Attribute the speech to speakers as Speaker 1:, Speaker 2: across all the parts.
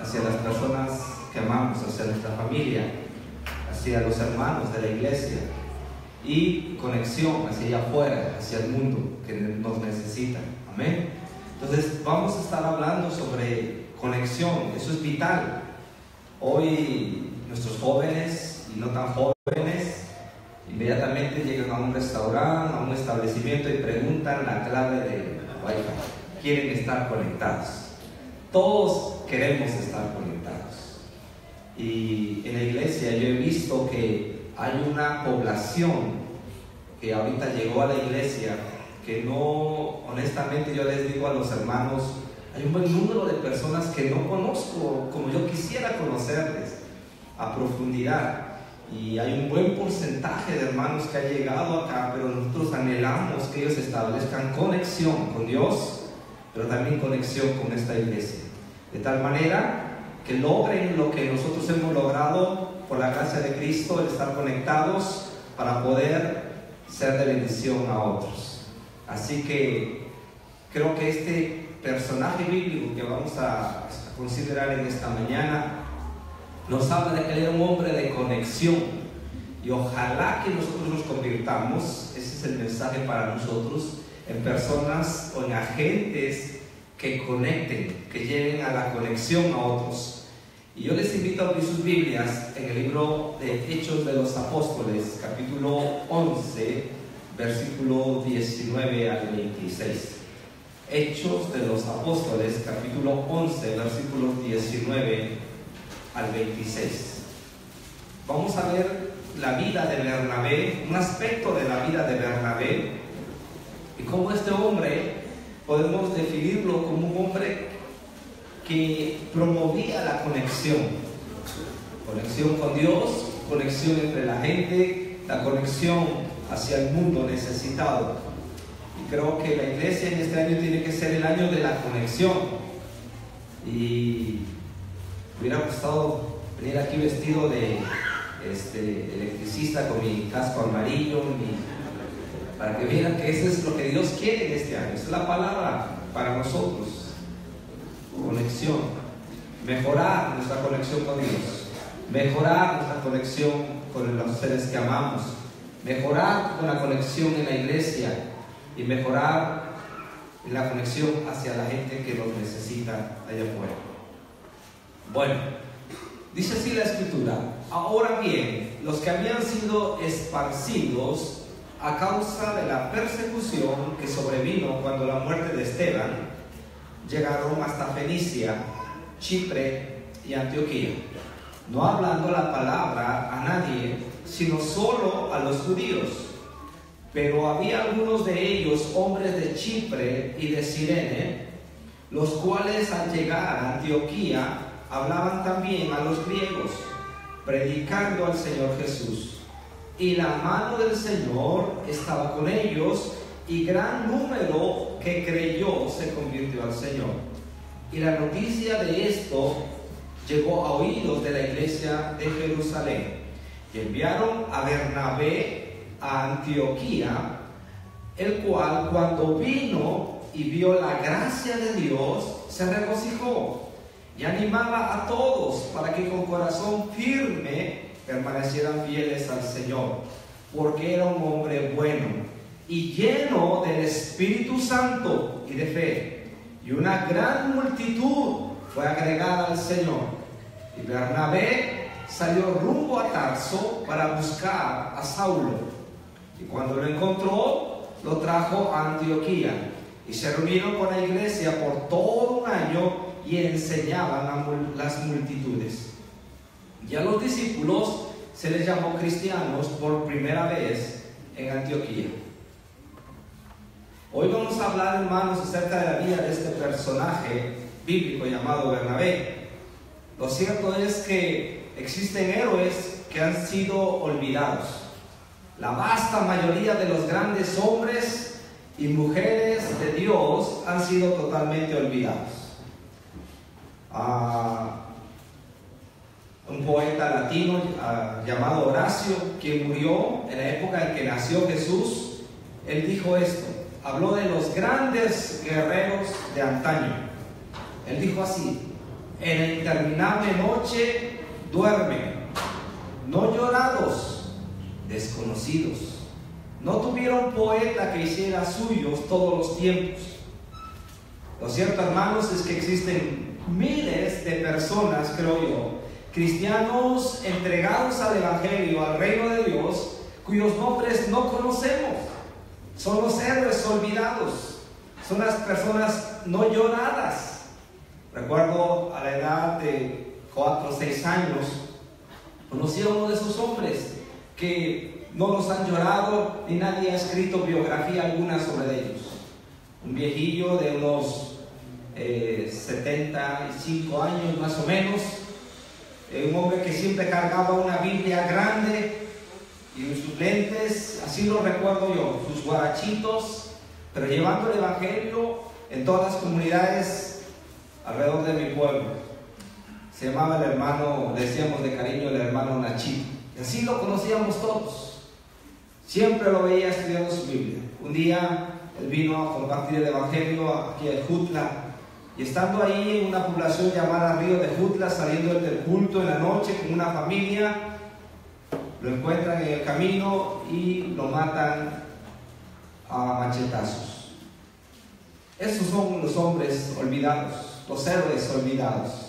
Speaker 1: hacia las personas que amamos, hacia nuestra familia, hacia los hermanos de la iglesia, y conexión hacia allá afuera, hacia el mundo que nos necesita. Amén. Entonces vamos a estar hablando sobre conexión. Eso es vital. Hoy nuestros jóvenes y no tan jóvenes inmediatamente llegan a un restaurante, a un establecimiento y preguntan la clave de Wi-Fi. Quieren estar conectados. Todos queremos estar conectados. Y en la iglesia yo he visto que hay una población que ahorita llegó a la iglesia que no, honestamente yo les digo a los hermanos, hay un buen número de personas que no conozco como yo quisiera conocerles a profundidad. Y hay un buen porcentaje de hermanos que ha llegado acá, pero nosotros anhelamos que ellos establezcan conexión con Dios, pero también conexión con esta iglesia, de tal manera que logren lo que nosotros hemos logrado por la gracia de Cristo, el estar conectados para poder ser de bendición a otros. Así que creo que este personaje bíblico que vamos a considerar en esta mañana nos habla de que él era un hombre de conexión, y ojalá que nosotros nos convirtamos, ese es el mensaje para nosotros, en personas o en agentes que conecten, que lleven a la conexión a otros. Y yo les invito a abrir sus Biblias en el libro de Hechos de los Apóstoles, capítulo 11, versículo 19 al 26. Hechos de los Apóstoles, capítulo 11, versículos 19 al 26. Vamos a ver la vida de Bernabé, un aspecto de la vida de Bernabé, y cómo este hombre podemos definirlo como un hombre que promovía la conexión con Dios, conexión entre la gente, la conexión hacia el mundo necesitado. Y creo que la iglesia en este año tiene que ser el año de la conexión. Y me hubiera gustado venir aquí vestido de electricista con mi casco amarillo, para que vieran que eso es lo que Dios quiere en este año. Esa es la palabra para nosotros. Conexión, mejorar nuestra conexión con Dios, mejorar nuestra conexión con los seres que amamos, mejorar con la conexión en la iglesia y mejorar en la conexión hacia la gente que nos necesita allá afuera. Bueno, dice así la escritura: ahora bien, los que habían sido esparcidos a causa de la persecución que sobrevino cuando la muerte de Esteban, llegaron hasta Fenicia, Chipre y Antioquía, no hablando la palabra a nadie, sino solo a los judíos. Pero había algunos de ellos, hombres de Chipre y de Cirene, los cuales al llegar a Antioquía hablaban también a los griegos, predicando al Señor Jesús. Y la mano del Señor estaba con ellos, y gran número que creyó se convirtió al Señor. Y la noticia de esto llegó a oídos de la iglesia de Jerusalén, y enviaron a Bernabé a Antioquía, el cual, cuando vino y vio la gracia de Dios, se regocijó y animaba a todos para que con corazón firme permanecieran fieles al Señor, porque era un hombre bueno y lleno del Espíritu Santo y de fe, y una gran multitud fue agregada al Señor. Y Bernabé salió rumbo a Tarso para buscar a Saulo, y cuando lo encontró, lo trajo a Antioquía, y se reunieron con la iglesia por todo un año y enseñaban a las multitudes. Y a los discípulos se les llamó cristianos por primera vez en Antioquía. Hoy vamos a hablar, hermanos, acerca de la vida de este personaje bíblico llamado Bernabé. Lo cierto es que existen héroes que han sido olvidados. La vasta mayoría de los grandes hombres y mujeres de Dios han sido totalmente olvidados. Un poeta latino llamado Horacio, quien murió en la época en que nació Jesús, él dijo esto. Habló de los grandes guerreros de antaño. Él dijo así: en la interminable noche duermen, no llorados, desconocidos. No tuvieron poeta que hiciera suyos todos los tiempos. Lo cierto, hermanos, es que existen miles de personas, creo yo, cristianos entregados al Evangelio, al reino de Dios, cuyos nombres no conocemos. Son los héroes olvidados, son las personas no lloradas. Recuerdo a la edad de 4 o 6 años, conocí a uno de esos hombres que no los han llorado ni nadie ha escrito biografía alguna sobre ellos. Un viejillo de unos 75 años más o menos, un hombre que siempre cargaba una Biblia grande y sus lentes, así lo recuerdo yo, sus guarachitos, pero llevando el Evangelio en todas las comunidades alrededor de mi pueblo. Se llamaba el hermano, le decíamos de cariño el hermano Nachito, y así lo conocíamos todos. Siempre lo veía estudiando su Biblia. Un día él vino a compartir el Evangelio aquí en Jutla, y estando ahí en una población llamada Río de Jutla, saliendo del culto en la noche con una familia, lo encuentran en el camino y lo matan a machetazos. Esos son los hombres olvidados, los héroes olvidados.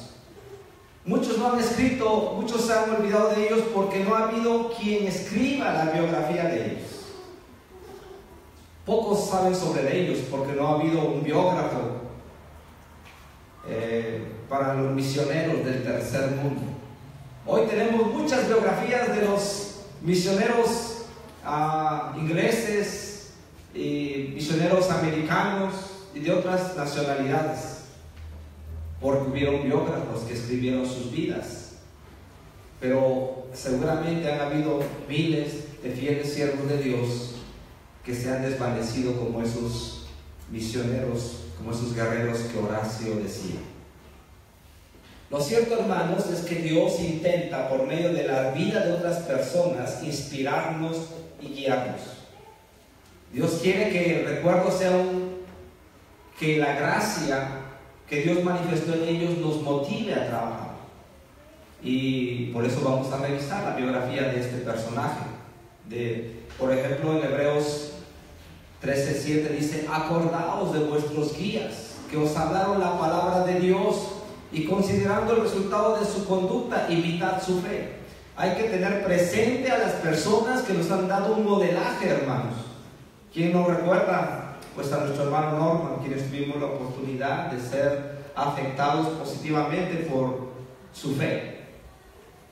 Speaker 1: Muchos no han escrito, muchos se han olvidado de ellos porque no ha habido quien escriba la biografía de ellos. Pocos saben sobre ellos porque no ha habido un biógrafo para los misioneros del tercer mundo. Hoy tenemos muchas biografías de los misioneros ingleses y misioneros americanos y de otras nacionalidades, porque hubieron biógrafos que escribieron sus vidas. Pero seguramente han habido miles de fieles siervos de Dios que se han desvanecido como esos misioneros, como esos guerreros que Horacio decía. Lo cierto, hermanos, es que Dios intenta por medio de la vida de otras personas inspirarnos y guiarnos. Dios quiere que el recuerdo sea que la gracia que Dios manifestó en ellos nos motive a trabajar. Y por eso vamos a revisar la biografía de este personaje. Por ejemplo, en Hebreos 13:7 dice: acordaos de vuestros guías, que os hablaron la palabra de Dios, y considerando el resultado de su conducta, imitad su fe. Hay que tener presente a las personas que nos han dado un modelaje, hermanos. ¿Quién nos recuerda? Pues a nuestro hermano Norman, quienes tuvimos la oportunidad de ser afectados positivamente por su fe.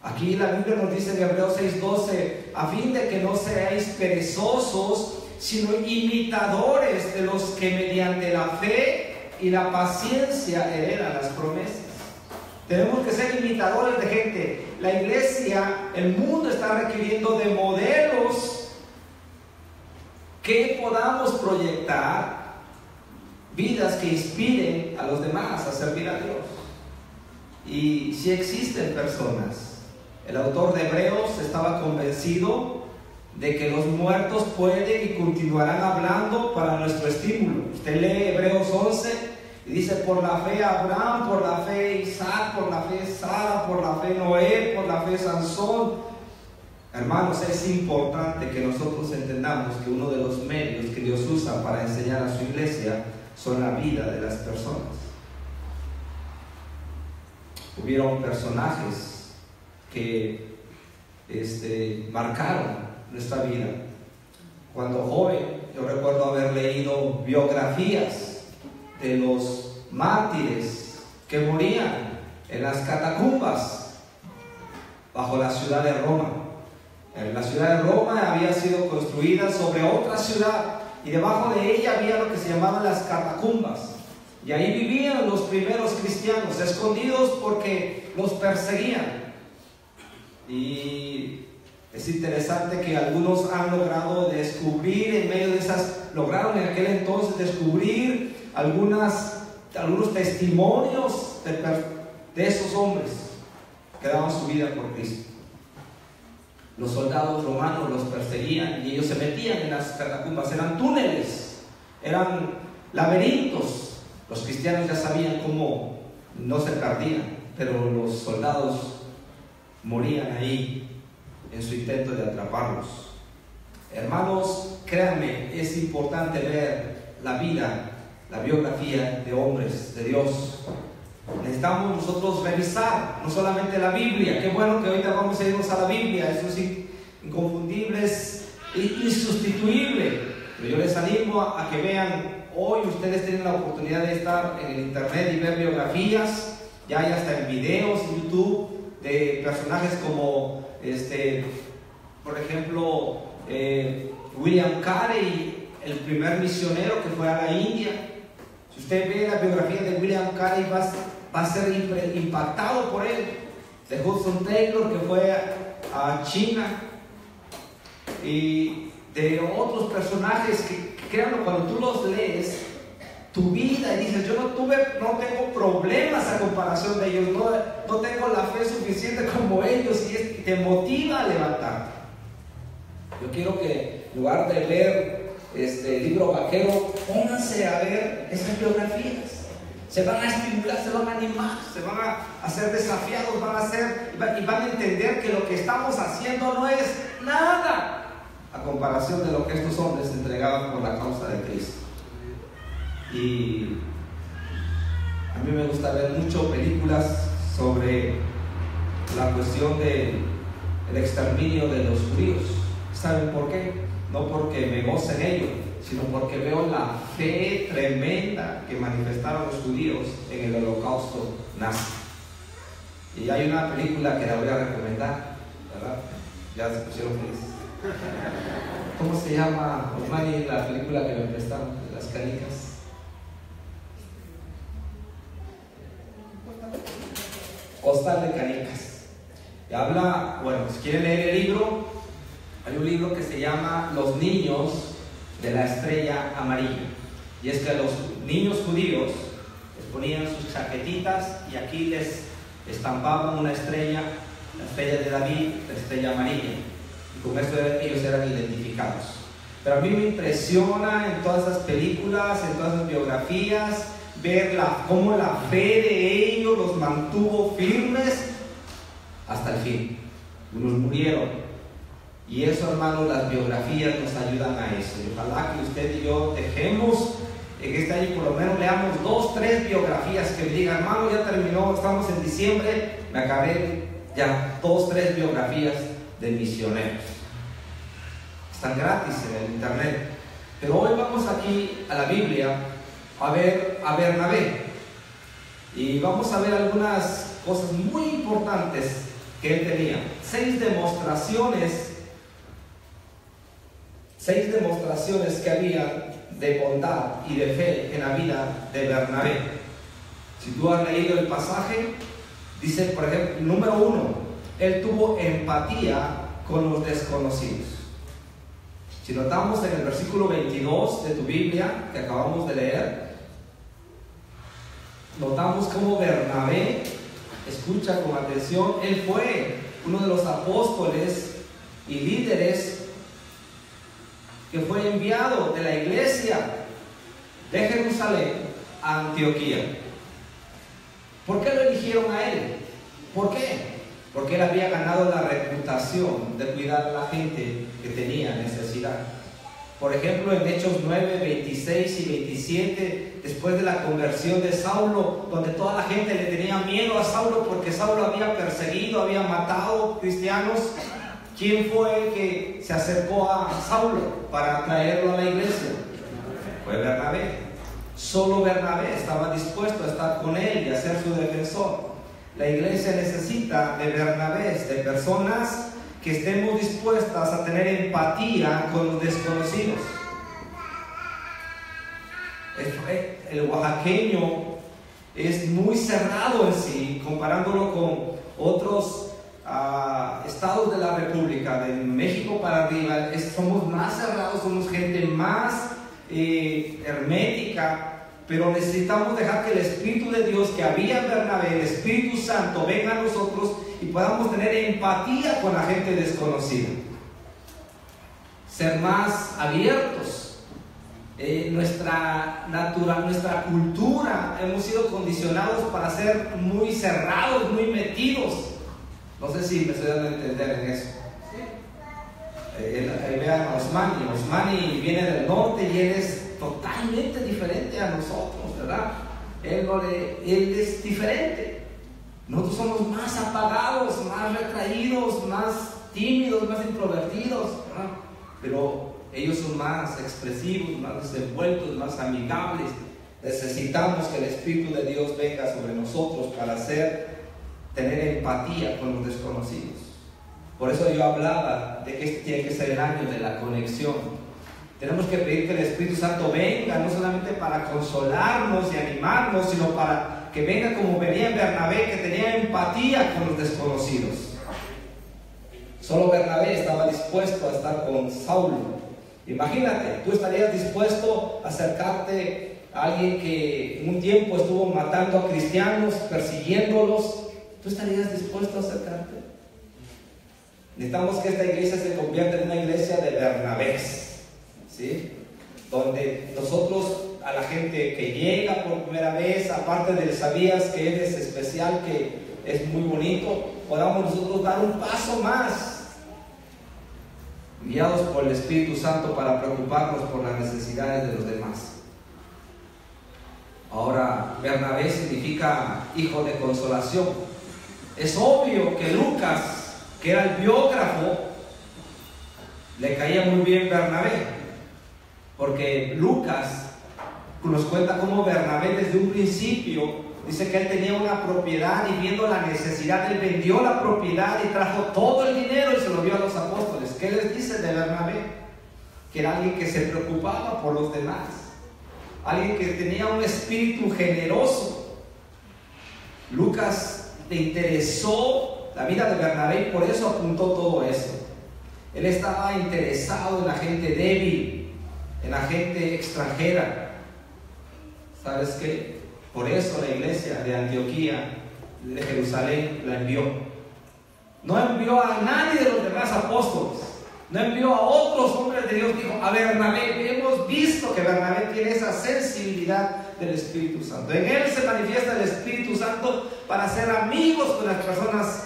Speaker 1: Aquí la Biblia nos dice en Hebreos 6:12: a fin de que no seáis perezosos, sino imitadores de los que mediante la fe y la paciencia heredan las promesas. Tenemos que ser imitadores de gente. La iglesia, el mundo está requiriendo de modelos que podamos proyectar, vidas que inspiren a los demás a servir a Dios. Y si existen personas, el autor de Hebreos estaba convencido de que los muertos pueden y continuarán hablando para nuestro estímulo. Usted lee Hebreos 11 y dice: por la fe Abraham, por la fe Isaac, por la fe Sara, por la fe Noé, por la fe Sansón. Hermanos, es importante que nosotros entendamos que uno de los medios que Dios usa para enseñar a su iglesia son la vida de las personas. Hubieron personajes que marcaron nuestra vida. Cuando joven, yo recuerdo haber leído biografías de los mártires que morían en las catacumbas bajo la ciudad de Roma. La ciudad de Roma había sido construida sobre otra ciudad y debajo de ella había lo que se llamaban las catacumbas, y ahí vivían los primeros cristianos, escondidos porque los perseguían. Y es interesante que algunos han logrado descubrir en medio de lograron en aquel entonces descubrir algunos testimonios de esos hombres que daban su vida por Cristo. Los soldados romanos los perseguían y ellos se metían en las catacumbas. Eran túneles, eran laberintos. Los cristianos ya sabían cómo no se perdían, pero los soldados morían ahí en su intento de atraparlos. Hermanos, créanme, es importante ver la vida, la biografía de hombres de Dios. Necesitamos nosotros revisar no solamente la Biblia. Qué bueno que ahorita vamos a irnos a la Biblia, eso es inconfundible, es insustituible. Pero yo les animo a que vean, hoy ustedes tienen la oportunidad de estar en el internet y ver biografías. Ya hay hasta en videos en YouTube de personajes como por ejemplo, William Carey, el primer misionero que fue a la India. Si usted ve la biografía de William Carey, va a ser impactado por él. De Hudson Taylor, que fue a China, y de otros personajes que, créanlo, cuando tú los lees, tu vida, y dices, yo no tengo problemas a comparación de ellos, no tengo la fe suficiente como ellos, y te motiva a levantarte. Yo quiero que en lugar de ver el libro vaquero, pónganse a ver esas biografías. Se van a estimular, se van a animar, se van a ser desafiados, y van a entender que lo que estamos haciendo no es nada a comparación de lo que estos hombres entregaban por la causa de Cristo. Y a mí me gusta ver mucho películas sobre la cuestión del exterminio de los judíos. ¿Saben por qué? No porque me goce en ello, sino porque veo la fe tremenda que manifestaron los judíos en el holocausto nazi. Y hay una película que la voy a recomendar, ¿verdad? Ya se pusieron felices. ¿Cómo se llama, Osmani, la película que me prestaron de las canicas? Costal de Canicas. Y habla, bueno, si quieren leer el libro, hay un libro que se llama Los niños de la estrella amarilla. Y es que a los niños judíos les ponían sus chaquetitas y aquí les estampaban una estrella, la estrella de David, la estrella amarilla. Y con esto ellos eran identificados. Pero a mí me impresiona en todas esas películas, en todas esas biografías, ver cómo la fe de ellos los mantuvo firmes hasta el fin. Unos murieron. Y eso, hermanos, las biografías nos ayudan a eso. Y ojalá que usted y yo dejemos en este año, por lo menos leamos 2, 3 biografías que me digan, hermano, ya terminó, estamos en diciembre, me acabé ya 2, 3 biografías de misioneros. Están gratis en el internet. Pero hoy vamos aquí a la Biblia a ver a Bernabé. Y vamos a ver algunas cosas muy importantes que él tenía. 6 demostraciones que había de bondad y de fe en la vida de Bernabé. Si tú has leído el pasaje, dice, por ejemplo, número 1, él tuvo empatía con los desconocidos. Si notamos en el versículo 22 de tu Biblia que acabamos de leer, notamos cómo Bernabé, escucha con atención, él fue uno de los apóstoles y líderes que fue enviado de la iglesia de Jerusalén a Antioquía. ¿Por qué lo eligieron a él? ¿Por qué? Porque él había ganado la reputación de cuidar a la gente que tenía necesidad. Por ejemplo, en Hechos 9, 26 y 27, después de la conversión de Saulo, donde toda la gente le tenía miedo a Saulo porque Saulo había perseguido, había matado cristianos, ¿quién fue el que se acercó a Saulo para traerlo a la iglesia? Fue Bernabé. Solo Bernabé estaba dispuesto a estar con él y a ser su defensor. La iglesia necesita de Bernabés, de personas que estemos dispuestas a tener empatía con los desconocidos. El oaxaqueño es muy cerrado en sí, comparándolo con otros estados de la República, de México para arriba. Somos más cerrados, somos gente más hermética, pero necesitamos dejar que el Espíritu de Dios que había en Bernabé, el Espíritu Santo, venga a nosotros y podamos tener empatía con la gente desconocida. Ser más abiertos. nuestra cultura, hemos sido condicionados para ser muy cerrados, muy metidos. No sé si me estoy dando a entender en eso. Ahí vean a Osmani. Osmani viene del norte y él es totalmente diferente a nosotros, ¿verdad? Él es diferente. Nosotros somos más apagados, más retraídos, más tímidos, más introvertidos, ¿verdad? Pero ellos son más expresivos, más desenvueltos, más amigables. Necesitamos que el Espíritu de Dios venga sobre nosotros para tener empatía con los desconocidos. Por eso yo hablaba de que este tiene que ser el año de la conexión. Tenemos que pedir que el Espíritu Santo venga, no solamente para consolarnos y animarnos, sino para que venga como venía Bernabé, que tenía empatía con los desconocidos. Solo Bernabé estaba dispuesto a estar con Saulo. Imagínate, tú estarías dispuesto a acercarte a alguien que en un tiempo estuvo matando a cristianos, persiguiéndolos. ¿Tú estarías dispuesto a acercarte? Necesitamos que esta iglesia se convierta en una iglesia de Bernabés, ¿sí? Donde nosotros, a la gente que llega por primera vez, aparte del sabías que eres especial, que es muy bonito, podamos nosotros dar un paso más, guiados por el Espíritu Santo, para preocuparnos por las necesidades de los demás. Ahora, Bernabé significa hijo de consolación. Es obvio que Lucas, que era el biógrafo, le caía muy bien Bernabé, porque Lucas nos cuenta cómo Bernabé desde un principio dice que él tenía una propiedad y viendo la necesidad, él vendió la propiedad y trajo todo el dinero y se lo dio a los apóstoles. ¿Qué les dice de Bernabé? Que era alguien que se preocupaba por los demás, alguien que tenía un espíritu generoso. Lucas le interesó la vida de Bernabé y por eso apuntó todo eso. Él estaba interesado en la gente débil, en la gente extranjera. ¿Sabes qué? Por eso la iglesia de Antioquía, de Jerusalén, la envió. No envió a nadie de los demás apóstoles, no envió a otros hombres de Dios. Dijo a Bernabé. Hemos visto que Bernabé tiene esa sensibilidad del Espíritu Santo. En él se manifiesta el Espíritu Santo para ser amigos con las personas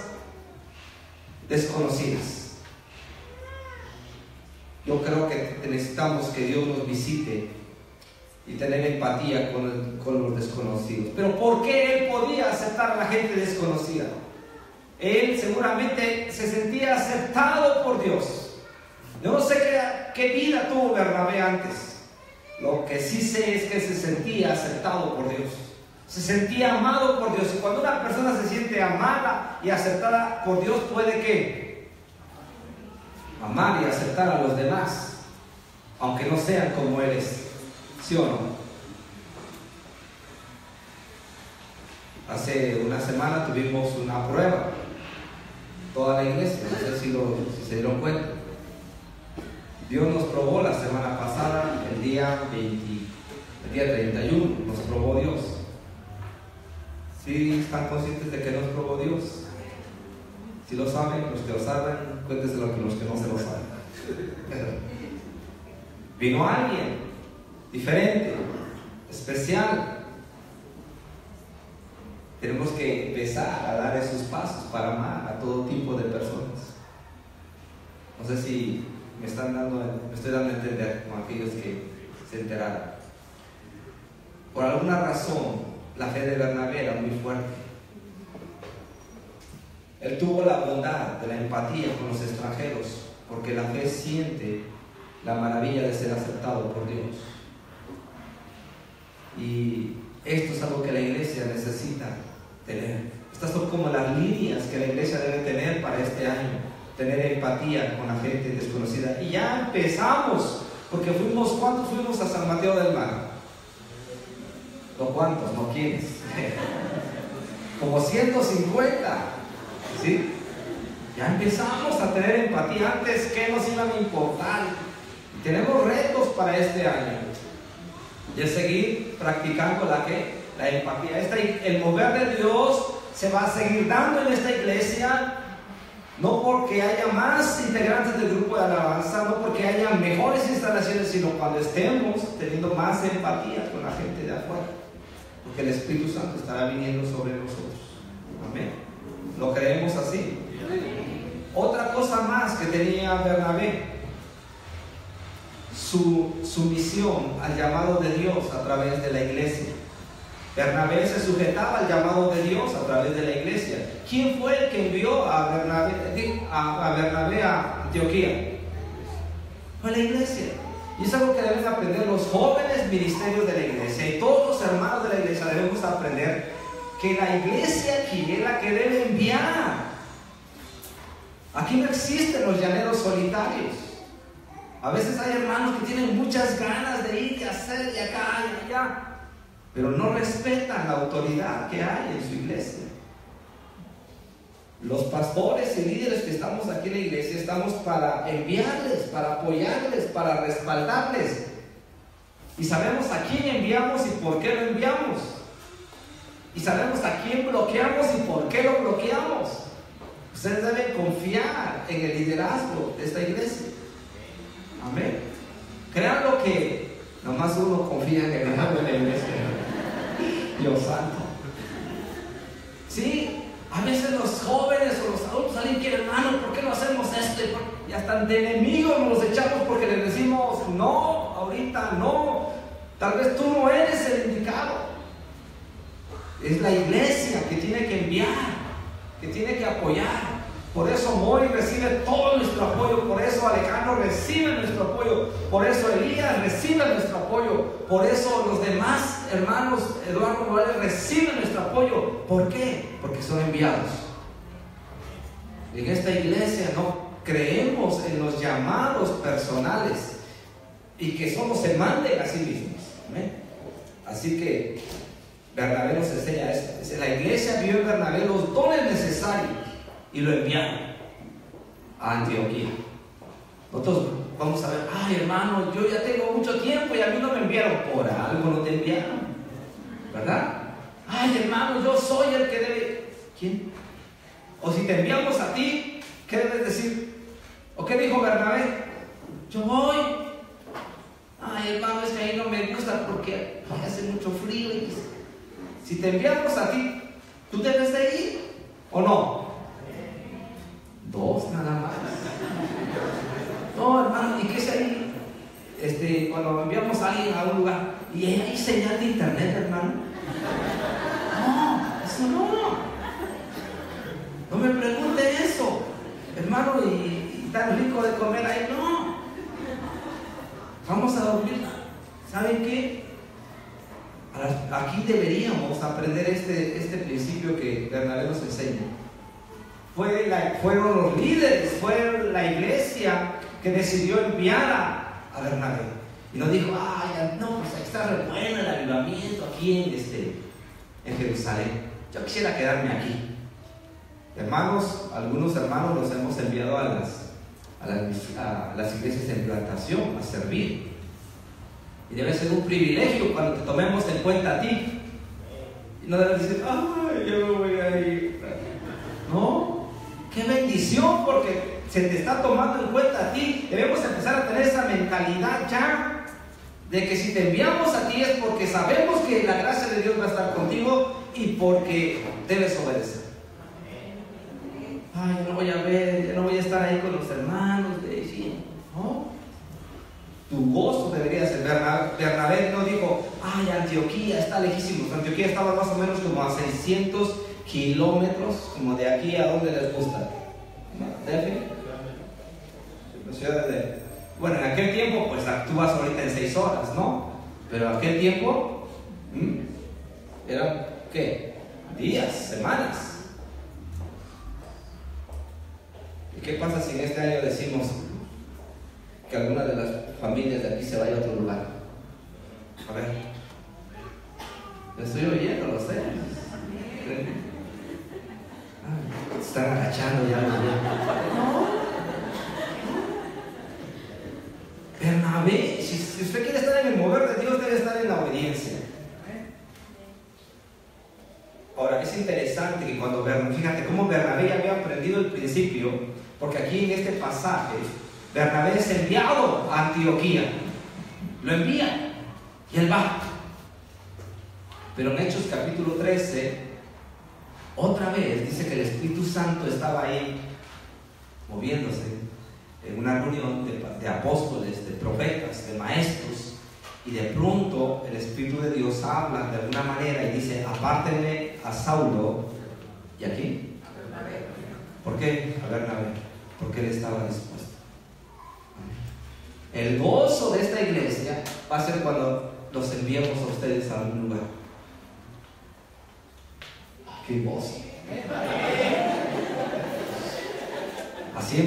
Speaker 1: desconocidas. Yo creo que necesitamos que Dios nos visite y tener empatía con los desconocidos. Pero ¿por qué él podía aceptar a la gente desconocida? Él seguramente se sentía aceptado por Dios. Yo no sé qué vida tuvo Bernabé antes. Lo que sí sé es que se sentía aceptado por Dios. Se sentía amado por Dios. Y cuando una persona se siente amada y aceptada por Dios, puede ¿qué? Amar y aceptar a los demás, aunque no sean como él es. ¿Sí o no? Hace una semana tuvimos una prueba, toda la iglesia, no sé si se dieron cuenta. Dios nos probó la semana pasada, el día 31, nos probó Dios. ¿Sí están conscientes de que nos probó Dios? Si lo saben, los que lo saben, cuéntenselo a los que no se lo saben. Vino alguien diferente, especial. Tenemos que empezar a dar esos pasos para amar a todo tipo de personas. No sé si me estoy dando a entender con aquellos que se enteraron. Por alguna razón, la fe de Bernabé era muy fuerte. Él tuvo la bondad de la empatía con los extranjeros, porque la fe siente la maravilla de ser aceptado por Dios. Y esto es algo que la iglesia necesita tener. Estas son como las líneas que la iglesia debe tener para este año. Tener empatía con la gente desconocida. Y ya empezamos, porque ¿cuántos fuimos a San Mateo del Mar? ¿No cuántos? ¿No quiénes? Como 150. ¿Sí? Ya empezamos a tener empatía. Antes, ¿qué nos iban a importar? Y tenemos retos para este año. De seguir practicando la empatía. El mover de Dios se va a seguir dando en esta iglesia No porque haya más integrantes del grupo de alabanza, no porque haya mejores instalaciones, sino cuando estemos teniendo más empatía con la gente de afuera. Porque el Espíritu Santo estará viniendo sobre nosotros. Amén. ¿Lo creemos así? Otra cosa más que tenía Bernabé: su sumisión al llamado de Dios a través de la iglesia. Bernabé se sujetaba al llamado de Dios a través de la iglesia. ¿Quién fue el que envió a Bernabé a Antioquía? Fue la iglesia. Y es algo que deben aprender los jóvenes ministerios de la iglesia, y todos los hermanos de la iglesia debemos aprender que la iglesia aquí es la que debe enviar. Aquí no existen los llaneros solitarios. A veces hay hermanos que tienen muchas ganas de ir y hacer y acá y allá, pero no respetan la autoridad que hay en su iglesia. Los pastores y líderes que estamos aquí en la iglesia estamos para enviarles, para apoyarles, para respaldarles. Y sabemos a quién enviamos y por qué lo enviamos. Y sabemos a quién bloqueamos y por qué lo bloqueamos. Ustedes deben confiar en el liderazgo de esta iglesia. Amén. Créanlo que nomás uno confía en el liderazgo de la iglesia. Dios santo. Sí, a veces los jóvenes o los adultos salen que, hermano, ¿por qué no hacemos esto? Y hasta de enemigos nos los echamos porque les decimos, no, ahorita no, tal vez tú no eres el indicado. Es la iglesia que tiene que enviar, que tiene que apoyar. Por eso Mori recibe todo nuestro apoyo, por eso Alejandro recibe nuestro apoyo, por eso Elías recibe nuestro apoyo, por eso los demás hermanos, Eduardo Morales, reciben nuestro apoyo. ¿Por qué? Porque son enviados. En esta iglesia no creemos en los llamados personales y que solo se manden a sí mismos. ¿Amén? Así que Bernabé nos enseña esto. Dice, la iglesia vio en Bernabé los dones necesarios y lo enviaron a Antioquía. Nosotros vamos a ver, ay hermano, yo ya tengo mucho tiempo y a mí no me enviaron. Por algo no te enviaron, ¿verdad? Ay hermano, yo soy el que debe. ¿Quién? O si te enviamos a ti, ¿qué debes decir? ¿O qué dijo Bernabé? Yo voy. Ay hermano, es que ahí no me gusta porque hace mucho frío. Si te enviamos a ti, ¿tú debes de ir o no? Dos nada más. No, hermano, ¿y qué es ahí? Cuando enviamos a alguien a un lugar y hay señal de internet, hermano. No, eso no. No me pregunte eso, hermano, y tan rico de comer ahí, no. Vamos a dormir. ¿Saben qué? Aquí deberíamos aprender este principio que Bernabé nos enseña. Fueron los líderes, fue la iglesia que decidió enviar a Bernabé. Y no dijo, ay, no, pues ahí está re bueno el avivamiento aquí en Jerusalén. Yo quisiera quedarme aquí. Hermanos, algunos hermanos los hemos enviado a las iglesias de plantación a servir. Y debe ser un privilegio cuando te tomemos en cuenta a ti. Y no debes decir, ay, yo me voy a ir. No, qué bendición, porque se te está tomando en cuenta a ti. Debemos empezar a tener esa mentalidad ya, de que si te enviamos a ti es porque sabemos que la gracia de Dios va a estar contigo y porque debes obedecer. Ay, yo no voy a ver, yo no voy a estar ahí con los hermanos, ¿no? Tu gozo debería ser. Bernabé no dijo, ay, Antioquía está lejísimo. Antioquía estaba más o menos como a 600 kilómetros, como de aquí a donde les gusta. ¿Delphi? La ciudad de... Bueno, en aquel tiempo, pues tú vas ahorita en 6 horas, ¿no? Pero en aquel tiempo, eran, ¿qué? Días, semanas. ¿Y qué pasa si en este año decimos que alguna de las familias de aquí se vaya a otro lugar? A ver, lo estoy oyendo, lo sé. Están agachando ya. No. Bernabé, si usted quiere estar en el mover de Dios, debe estar en la obediencia. Ahora, es interesante interesante que cuando fíjate cómo Bernabé ya había aprendido el principio, porque aquí en este pasaje, Bernabé es enviado a Antioquía, lo envía y él va. Pero en Hechos capítulo 13, otra vez dice que el Espíritu Santo estaba ahí moviéndose en una reunión de apóstoles, de profetas, de maestros. Y de pronto el Espíritu de Dios habla de alguna manera y dice: apártenme a Saulo. ¿Y aquí? ¿Por qué? A Bernabé. Porque él estaba dispuesto. El gozo de esta iglesia va a ser cuando los enviemos a ustedes a algún lugar. ¡Qué gozo! Así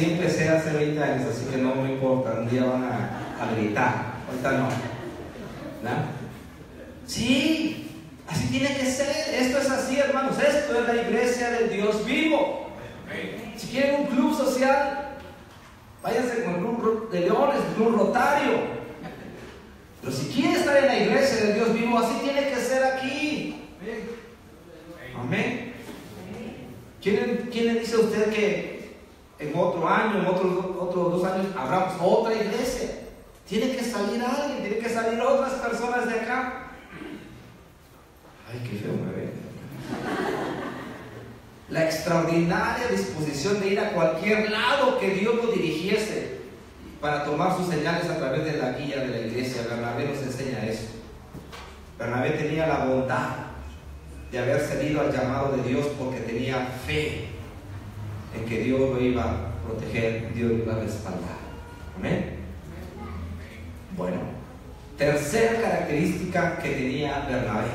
Speaker 1: empecé hace 20 años, así que no me importa. Un día van a gritar. Ahorita no. Sí, así tiene que ser. Esto es así, hermanos. Esto es la iglesia del Dios vivo. Si quieren un club social, váyanse con el club de leones, el club rotario. Pero si quieren estar en la iglesia del Dios vivo, así tiene que ser aquí. Amén. ¿Quién le dice a usted que en otro año, en otros 2 años, abramos otra iglesia? Tiene que salir alguien, tiene que salir otras personas de acá. Ay, qué feo me ve. La extraordinaria disposición de ir a cualquier lado que Dios lo dirigiese para tomar sus señales a través de la guía de la iglesia. Bernabé nos enseña eso. Bernabé tenía la bondad de haber cedido al llamado de Dios porque tenía fe en que Dios lo iba a proteger, Dios lo iba a respaldar. Amén. Bueno, tercera característica que tenía Bernabé: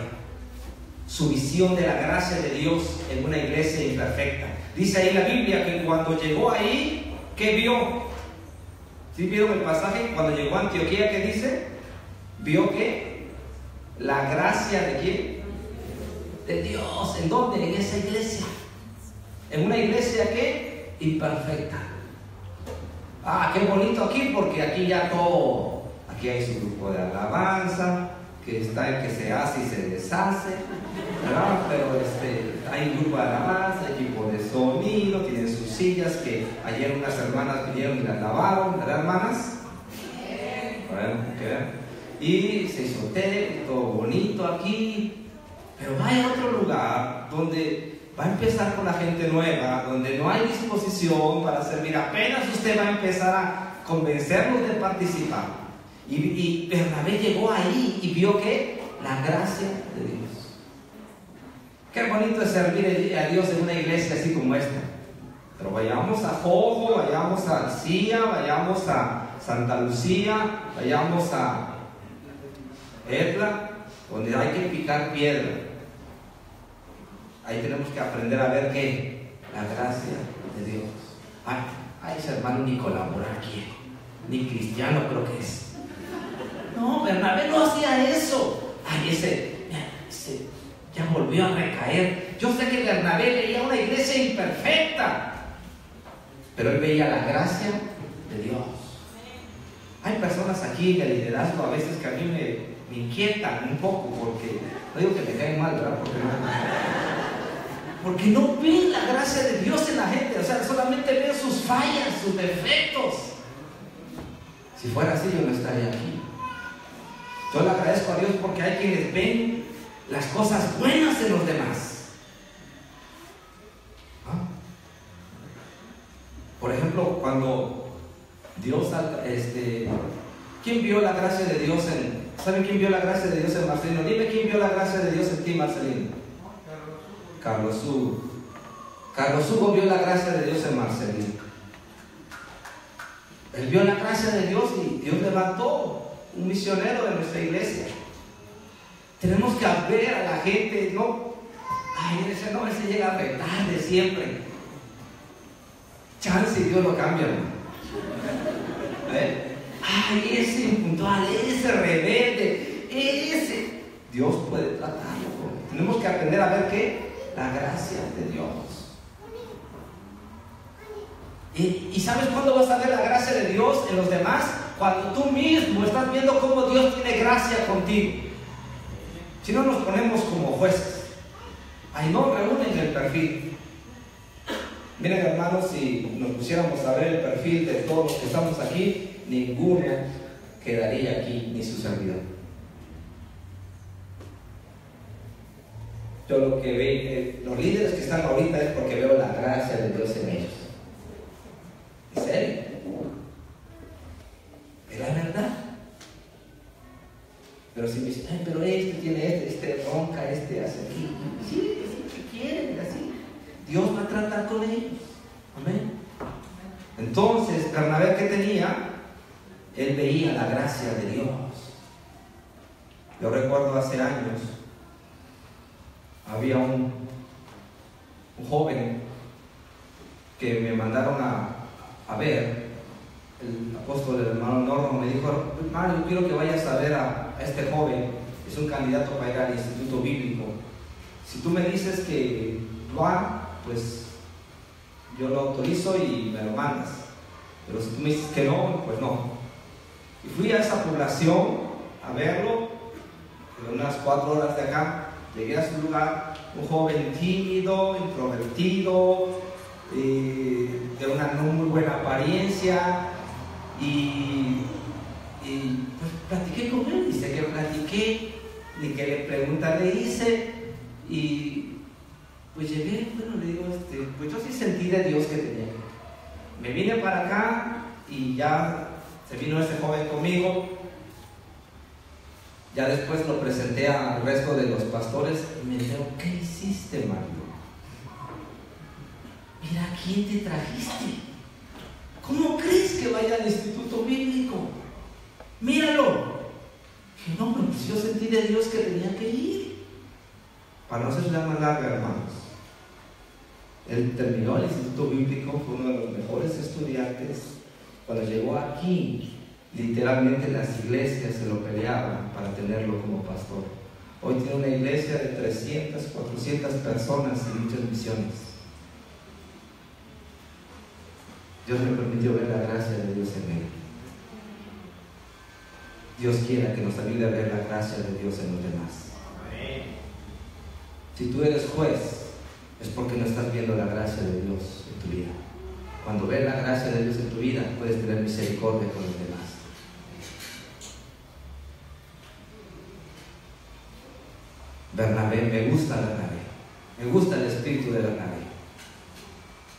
Speaker 1: su visión de la gracia de Dios en una iglesia imperfecta. Dice ahí la Biblia que cuando llegó ahí, ¿qué vio? ¿Sí vieron el pasaje? Cuando llegó a Antioquía, ¿qué dice? Vio que la gracia de ¿quién? De Dios. ¿En dónde? En esa iglesia. En una iglesia ¿qué? Imperfecta. Ah, qué bonito aquí, porque aquí ya todo. Aquí hay su grupo de alabanza, que está el que se hace y se deshace, ¿verdad? Pero hay un grupo de alabanza, equipo de sonido, tienen sus sillas que ayer unas hermanas vinieron y las lavaron, ¿verdad, hermanas? Bueno, okay. Y se hizo té, todo bonito aquí, pero vaya a otro lugar donde va a empezar con la gente nueva, donde no hay disposición para servir, apenas usted va a empezar a convencerlos de participar. Y Bernabé llegó ahí y vio que la gracia de Dios. Qué bonito es servir a Dios en una iglesia así como esta. Pero vayamos a Jojo, vayamos a Arcía, vayamos a Santa Lucía, vayamos a Etla, donde hay que picar piedra. Ahí tenemos que aprender a ver que la gracia de Dios. Ay, ese hermano ni colabora aquí, ni cristiano creo que es. No, Bernabé no hacía eso. Ay, ese ya volvió a recaer. Yo sé que Bernabé veía una iglesia imperfecta, pero él veía la gracia de Dios. Hay personas aquí en el liderazgo a veces que a mí me inquietan un poco, porque no digo que me caen mal, ¿verdad? Porque no ven la gracia de Dios en la gente. O sea, solamente ven sus fallas, sus defectos. Si fuera así, yo no estaría aquí. Yo le agradezco a Dios porque hay quienes ven las cosas buenas en los demás. ¿Ah? Por ejemplo, cuando Dios, ¿quién vio la gracia de Dios en? ¿Saben quién vio la gracia de Dios en Marcelino? Dime quién vio la gracia de Dios en ti, Marcelino. Carlos Hugo. Carlos Hugo vio la gracia de Dios en Marcelino. Él vio la gracia de Dios y Dios levantó un misionero de nuestra iglesia. Tenemos que ver a la gente, no, ay, ese llega tarde siempre. Chance y Dios lo cambia, ¿no? Ay, ese impuntual, ese rebelde, ese. Dios puede tratarlo. Tenemos que aprender a ver que la gracia de Dios. ¿Y sabes cuándo vas a ver la gracia de Dios en los demás? Cuando tú mismo estás viendo cómo Dios tiene gracia contigo. Si no nos ponemos como jueces, ahí no reúnen el perfil. Miren, hermanos, si nos pusiéramos a ver el perfil de todos los que estamos aquí, ninguno quedaría aquí, ni su servidor. Yo lo que veo, los líderes que están ahorita es porque veo la gracia de Dios en ellos. ¿En serio? Es la verdad. Pero si me dicen, ay, pero este tiene este ronca, este hace aquí. Sí, ¿qué quieren? Así. Dios va a tratar con ellos. Amén. Entonces, Bernabé, ¿qué tenía? Él veía la gracia de Dios. Yo recuerdo hace años, había un joven que me mandaron a ver. El apóstol, el hermano Norman, me dijo, hermano, yo quiero que vayas a ver a este joven, es un candidato para ir al instituto bíblico. Si tú me dices que lo haga, pues yo lo autorizo y me lo mandas. Pero si tú me dices que no, pues no. Y fui a esa población a verlo, de unas 4 horas de acá. Llegué a su lugar, un joven tímido, introvertido, de una no muy buena apariencia. Y pues platiqué con él, dice que platiqué, ni que le pregunta le hice, y pues llegué, bueno, le digo, pues yo sí sentí de Dios que tenía. Me vine para acá y ya se vino ese joven conmigo. Ya después lo presenté al resto de los pastores y me dijeron, ¿qué hiciste, Mario? Mira, ¿quién te trajiste? ¿Cómo crees que vaya al instituto bíblico? Míralo. Que no, pues yo sentí de Dios que tenía que ir. Para no hacerse la más larga, hermanos. Él terminó el instituto bíblico, fue uno de los mejores estudiantes. Cuando llegó aquí, literalmente las iglesias se lo peleaban para tenerlo como pastor. Hoy tiene una iglesia de 300, 400 personas y muchas misiones. Dios me permitió ver la gracia de Dios en él. Dios quiera que nos ayude a ver la gracia de Dios en los demás. Amén. Si tú eres juez, es porque no estás viendo la gracia de Dios en tu vida. Cuando ves la gracia de Dios en tu vida, puedes tener misericordia con los demás. Bernabé, me gusta Bernabé. Me gusta el espíritu de Bernabé.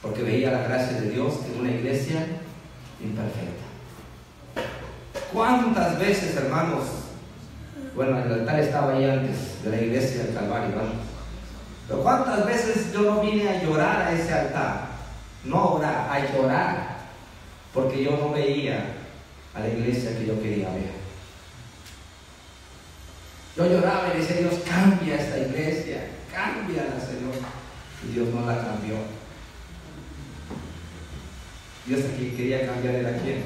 Speaker 1: Porque veía la gracia de Dios en una iglesia imperfecta. ¿Cuántas veces, hermanos? Bueno, el altar estaba ahí antes de la iglesia del Calvario, ¿no? Pero ¿cuántas veces yo no vine a llorar a ese altar? No a orar, a llorar. Porque yo no veía a la iglesia que yo quería ver. Yo lloraba y decía, Dios, cambia esta iglesia, cámbiala, Señor. Y Dios no la cambió. Dios aquí quería cambiar era quién.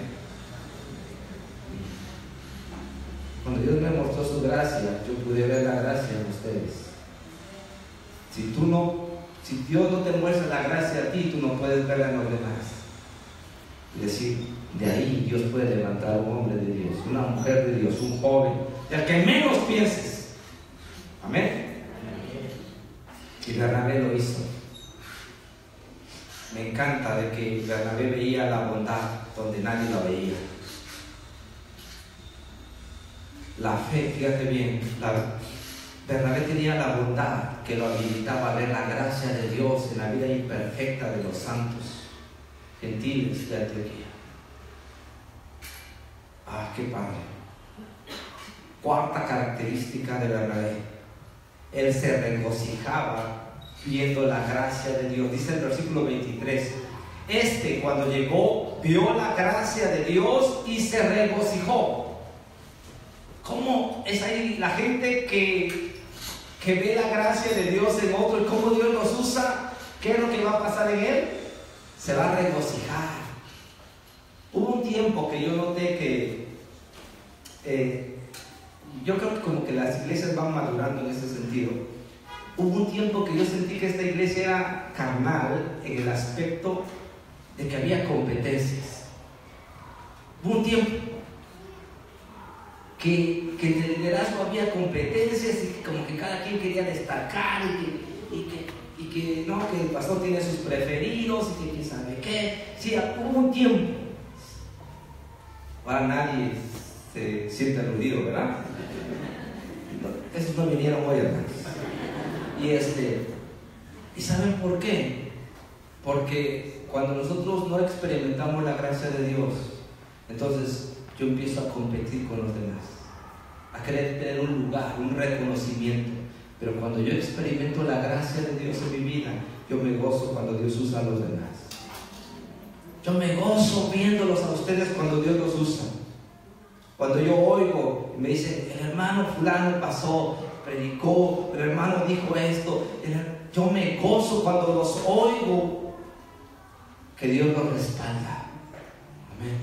Speaker 1: Cuando Dios me mostró su gracia, yo pude ver la gracia en ustedes. Si Dios no te muestra la gracia a ti, tú no puedes verla en los demás. Es decir, de ahí Dios puede levantar a un hombre de Dios, una mujer de Dios, un joven, del que menos pienses. Amén. Y Bernabé lo hizo. Me encanta de que Bernabé veía la bondad donde nadie la veía. La fe, fíjate bien, Bernabé tenía la bondad que lo habilitaba a ver la gracia de Dios en la vida imperfecta de los santos gentiles de Antioquía. Ah, qué padre. Cuarta característica de Bernabé: él se regocijaba viendo la gracia de Dios. Dice el versículo 23: cuando llegó, vio la gracia de Dios y se regocijó. ¿Cómo es ahí la gente que ve la gracia de Dios en otro y cómo Dios los usa? ¿Qué es lo que va a pasar en él? Se va a regocijar. Hubo un tiempo que yo noté que yo creo que como que las iglesias van madurando en ese sentido. Hubo un tiempo que yo sentí que esta iglesia era carnal en el aspecto de que había competencias. Hubo un tiempo que en el liderazgo había competencias y que como que cada quien quería destacar y que que no, que el pastor tiene sus preferidos y que quién sabe qué. Sí, hubo un tiempo. Ahora nadie se siente aludido, ¿verdad? No, esos no vinieron hoy, hermanos. ¿Y saben por qué? Porque cuando nosotros no experimentamos la gracia de Dios, entonces yo empiezo a competir con los demás, a querer tener un lugar, un reconocimiento. Pero cuando yo experimento la gracia de Dios en mi vida, yo me gozo cuando Dios usa a los demás. Yo me gozo viéndolos a ustedes cuando Dios los usa. Cuando yo oigo y me dicen, el hermano fulano pasó, predicó, el hermano dijo esto, yo me gozo cuando los oigo, que Dios los respalda. Amén.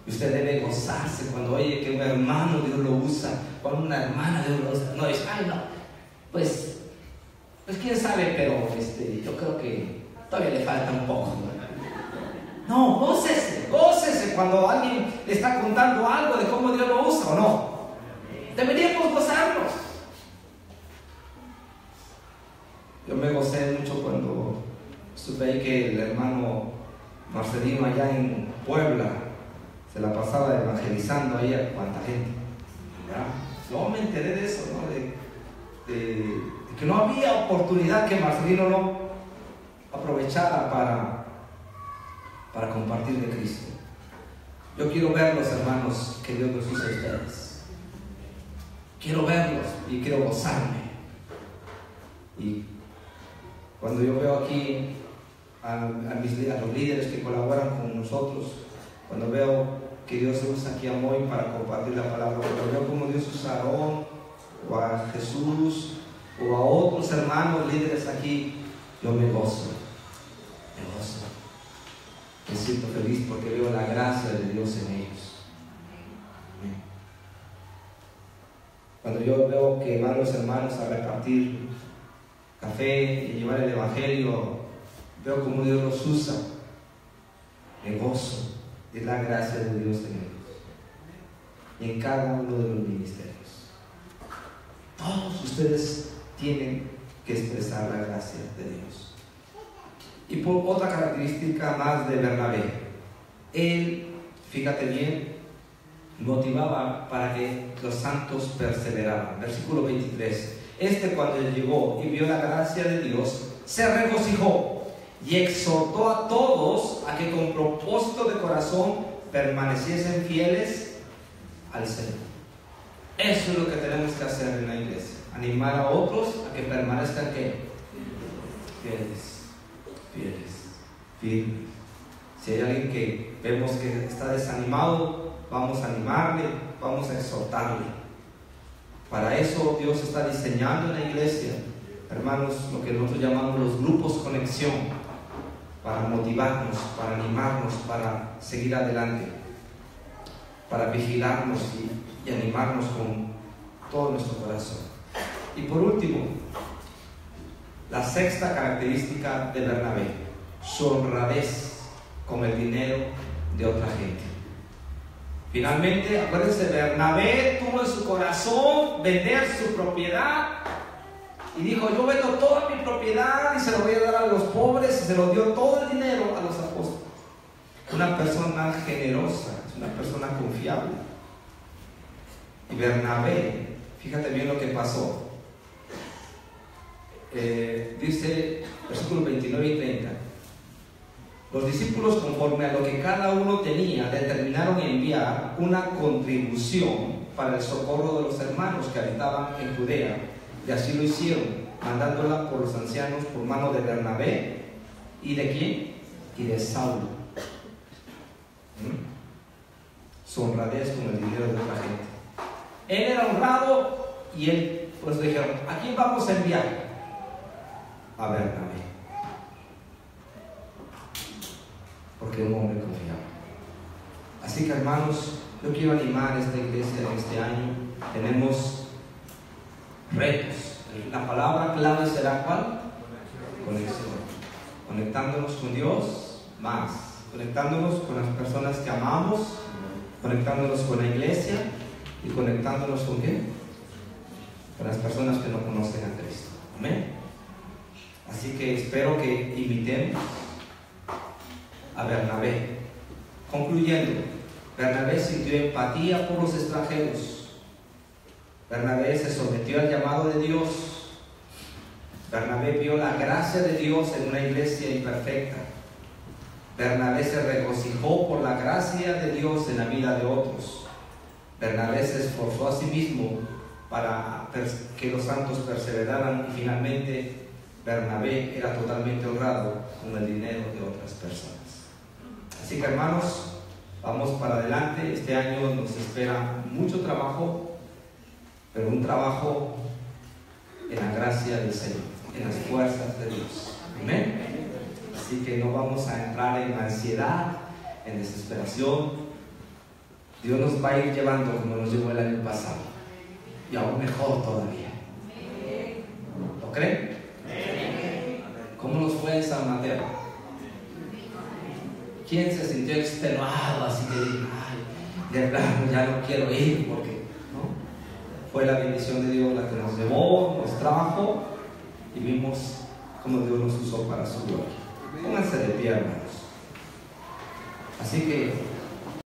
Speaker 1: Y usted debe gozarse cuando oye que un hermano Dios lo usa, cuando una hermana Dios lo usa. No dice, ay no, pues quién sabe, pero yo creo que todavía le falta un poco. No, gócese cuando alguien le está contando algo de cómo Dios lo usa, ¿o no? Deberíamos gozarnos. Yo me gocé mucho cuando supe ahí que el hermano Marcelino allá en Puebla se la pasaba evangelizando ahí a cuánta gente, ¿verdad? Luego me enteré de eso, ¿no? De que no había oportunidad que Marcelino no aprovechara para compartir de Cristo. Yo quiero verlos, hermanos, que Dios los use a ustedes. Quiero verlos y quiero gozarme. Y cuando yo veo aquí a los líderes que colaboran con nosotros, cuando veo que Dios usa aquí a Moy para compartir la palabra, cuando veo como Dios usa a Aarón o a Jesús o a otros hermanos líderes aquí, yo me gozo. Me siento feliz porque veo la gracia de Dios en ellos. Amén. Cuando yo veo que van los hermanos a repartir café y llevar el evangelio, veo cómo Dios los usa, me gozo de la gracia de Dios en ellos y en cada uno de los ministerios. Todos ustedes tienen que expresar la gracia de Dios. Y por otra característica más de Bernabé, él, fíjate bien, motivaba para que los santos perseveraran. Versículo 23. Cuando él llegó y vio la gracia de Dios, se regocijó y exhortó a todos a que con propósito de corazón permaneciesen fieles al Señor. Eso es lo que tenemos que hacer en la iglesia, animar a otros a que permanezcan firmes. Si hay alguien que vemos que está desanimado, vamos a animarle, vamos a exhortarle. Para eso Dios está diseñando en la iglesia, hermanos, lo que nosotros llamamos los grupos conexión, para motivarnos, para animarnos, para seguir adelante, para vigilarnos y animarnos con todo nuestro corazón. Y por último, la sexta característica de Bernabé, su honradez con el dinero de otra gente. Finalmente, acuérdense, Bernabé tuvo en su corazón vender su propiedad y dijo, yo vendo toda mi propiedad y se lo voy a dar a los pobres, y se lo dio todo el dinero a los apóstoles. Una persona generosa, es una persona confiable. Y Bernabé, fíjate bien lo que pasó. Dice versículos 29 y 30. Los discípulos, conforme a lo que cada uno tenía, determinaron enviar una contribución para el socorro de los hermanos que habitaban en Judea, y así lo hicieron, mandándola por los ancianos por mano de Bernabé. ¿Y de quién? Y de Saulo. Su honradez con el dinero de otra gente. Él era honrado y él, pues dijeron, ¿a quién vamos a enviar? A Bernabé. Porque es un hombre confiable. Así que, hermanos, yo quiero animar a esta iglesia en este año. Tenemos retos. La palabra clave será ¿cuál? Conexión. Conectándonos con Dios más. Conectándonos con las personas que amamos. Conectándonos con la iglesia. Y conectándonos con ¿qué? Con las personas que no conocen a Cristo. Amén. Así que espero que imitemos a Bernabé. Concluyendo, Bernabé sintió empatía por los extranjeros. Bernabé se sometió al llamado de Dios. Bernabé vio la gracia de Dios en una iglesia imperfecta. Bernabé se regocijó por la gracia de Dios en la vida de otros. Bernabé se esforzó a sí mismo para que los santos perseveraran, y finalmente Bernabé era totalmente honrado con el dinero de otras personas. Así que, hermanos, vamos para adelante. Este año nos espera mucho trabajo, pero un trabajo en la gracia del Señor, en las fuerzas de Dios. Amén. Así que no vamos a entrar en ansiedad, en desesperación. Dios nos va a ir llevando como nos llevó el año pasado, y aún mejor todavía. ¿Lo creen? ¿Cómo nos fue en San Mateo? ¿Quién se sintió extenuado así que dijo, ay, de plano ya no quiero ir? Porque ¿no? Fue la bendición de Dios la que nos llevó, nos trajo, y vimos cómo Dios nos usó para su gloria. Pónganse de pie, hermanos. Así que